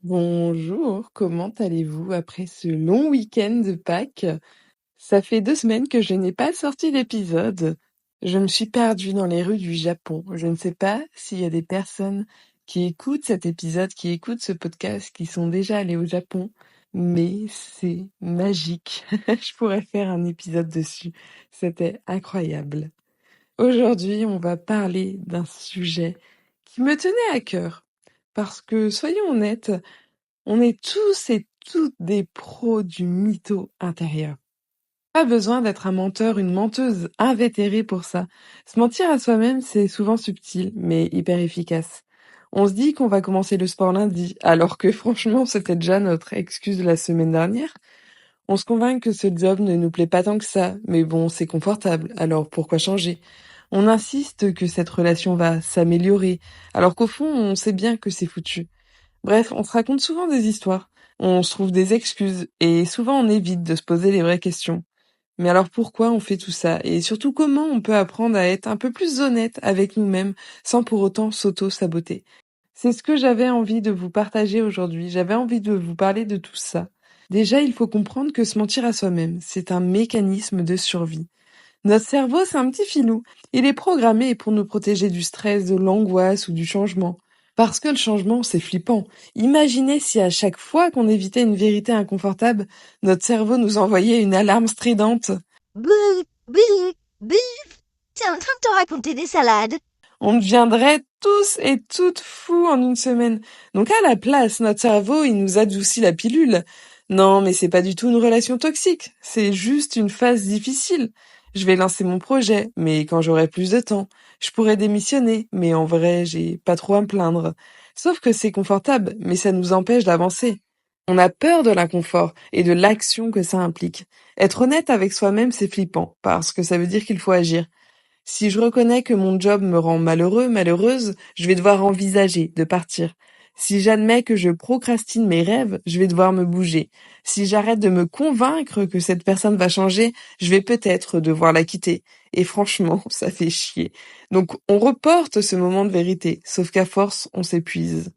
Bonjour, comment allez-vous après ce long week-end de Pâques? Ça fait 2 semaines que je n'ai pas sorti d'épisode. Je me suis perdue dans les rues du Japon. Je ne sais pas s'il y a des personnes qui écoutent cet épisode, qui écoutent ce podcast, qui sont déjà allées au Japon, mais c'est magique. Je pourrais faire un épisode dessus. C'était incroyable. Aujourd'hui, on va parler d'un sujet qui me tenait à cœur. Parce que, soyons honnêtes, on est tous et toutes des pros du mytho intérieur. Pas besoin d'être un menteur, une menteuse invétérée pour ça. Se mentir à soi-même, c'est souvent subtil, mais hyper efficace. On se dit qu'on va commencer le sport lundi, alors que franchement, c'était déjà notre excuse de la semaine dernière. On se convainc que ce job ne nous plaît pas tant que ça, mais bon, c'est confortable, alors pourquoi changer? On insiste que cette relation va s'améliorer, alors qu'au fond, on sait bien que c'est foutu. Bref, on se raconte souvent des histoires, on se trouve des excuses, et souvent on évite de se poser les vraies questions. Mais alors pourquoi on fait tout ça? Et surtout comment on peut apprendre à être un peu plus honnête avec nous-mêmes sans pour autant s'auto-saboter? C'est ce que j'avais envie de vous partager aujourd'hui. J'avais envie de vous parler de tout ça. Déjà, il faut comprendre que se mentir à soi-même, c'est un mécanisme de survie. Notre cerveau, c'est un petit filou. Il est programmé pour nous protéger du stress, de l'angoisse ou du changement. Parce que le changement, c'est flippant. Imaginez si à chaque fois qu'on évitait une vérité inconfortable, notre cerveau nous envoyait une alarme stridente. Bouh, bouh, bouh. T'es en train de te raconter des salades. On deviendrait tous et toutes fous en une semaine. Donc à la place, notre cerveau, il nous adoucit la pilule. Non, mais c'est pas du tout une relation toxique. C'est juste une phase difficile. Je vais lancer mon projet, mais quand j'aurai plus de temps. Je pourrais démissionner, mais en vrai, j'ai pas trop à me plaindre. Sauf que c'est confortable, mais ça nous empêche d'avancer. On a peur de l'inconfort et de l'action que ça implique. Être honnête avec soi-même, c'est flippant, parce que ça veut dire qu'il faut agir. Si je reconnais que mon job me rend malheureux, malheureuse, je vais devoir envisager de partir. Si j'admets que je procrastine mes rêves, je vais devoir me bouger. Si j'arrête de me convaincre que cette personne va changer, je vais peut-être devoir la quitter. Et franchement, ça fait chier. Donc on reporte ce moment de vérité, sauf qu'à force, on s'épuise.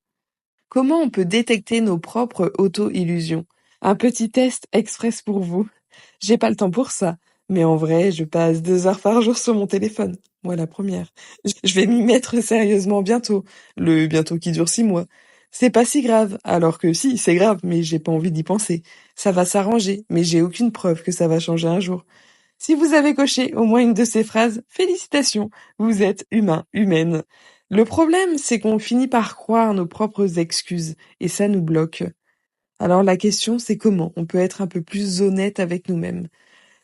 Comment on peut détecter nos propres auto-illusions? Un petit test express pour vous. J'ai pas le temps pour ça. Mais en vrai, je passe 2 heures par jour sur mon téléphone. Moi, la première. Je vais m'y mettre sérieusement bientôt. Le bientôt qui dure 6 mois. C'est pas si grave. Alors que si, c'est grave, mais j'ai pas envie d'y penser. Ça va s'arranger, mais j'ai aucune preuve que ça va changer un jour. Si vous avez coché au moins une de ces phrases, félicitations. Vous êtes humain, humaine. Le problème, c'est qu'on finit par croire nos propres excuses. Et ça nous bloque. Alors la question, c'est comment on peut être un peu plus honnête avec nous-mêmes.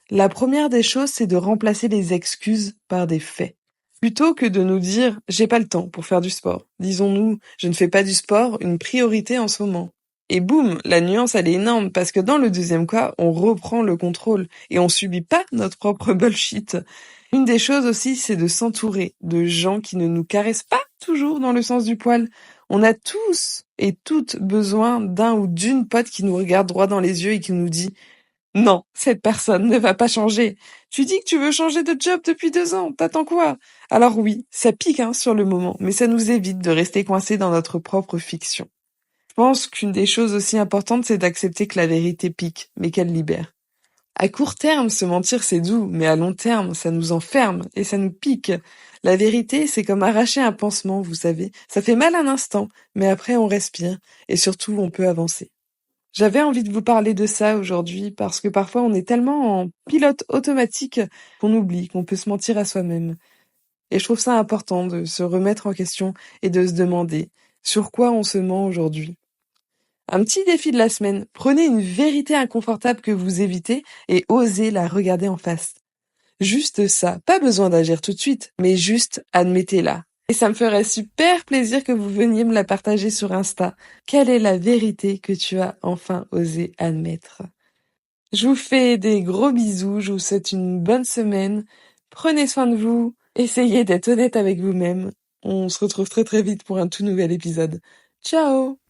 La première des choses, c'est de remplacer les excuses par des faits. Plutôt que de nous dire j'ai pas le temps pour faire du sport, disons-nous je ne fais pas du sport une priorité en ce moment. Et boum, la nuance elle est énorme parce que dans le deuxième cas, on reprend le contrôle et on subit pas notre propre bullshit. Une des choses aussi, c'est de s'entourer de gens qui ne nous caressent pas toujours dans le sens du poil. On a tous et toutes besoin d'un ou d'une pote qui nous regarde droit dans les yeux et qui nous dit non, cette personne ne va pas changer. Tu dis que tu veux changer de job depuis 2 ans, t'attends quoi? Alors oui, ça pique hein, sur le moment, mais ça nous évite de rester coincés dans notre propre fiction. Je pense qu'une des choses aussi importantes, c'est d'accepter que la vérité pique, mais qu'elle libère. À court terme, se mentir c'est doux, mais à long terme, ça nous enferme et ça nous pique. La vérité, c'est comme arracher un pansement, vous savez. Ça fait mal un instant, mais après on respire et surtout on peut avancer. J'avais envie de vous parler de ça aujourd'hui parce que parfois on est tellement en pilote automatique qu'on oublie qu'on peut se mentir à soi-même. Et je trouve ça important de se remettre en question et de se demander sur quoi on se ment aujourd'hui. Un petit défi de la semaine, prenez une vérité inconfortable que vous évitez et osez la regarder en face. Juste ça, pas besoin d'agir tout de suite, mais juste admettez-la. Et ça me ferait super plaisir que vous veniez me la partager sur Insta. Quelle est la vérité que tu as enfin osé admettre? Je vous fais des gros bisous, je vous souhaite une bonne semaine. Prenez soin de vous, essayez d'être honnête avec vous-même. On se retrouve très très vite pour un tout nouvel épisode. Ciao!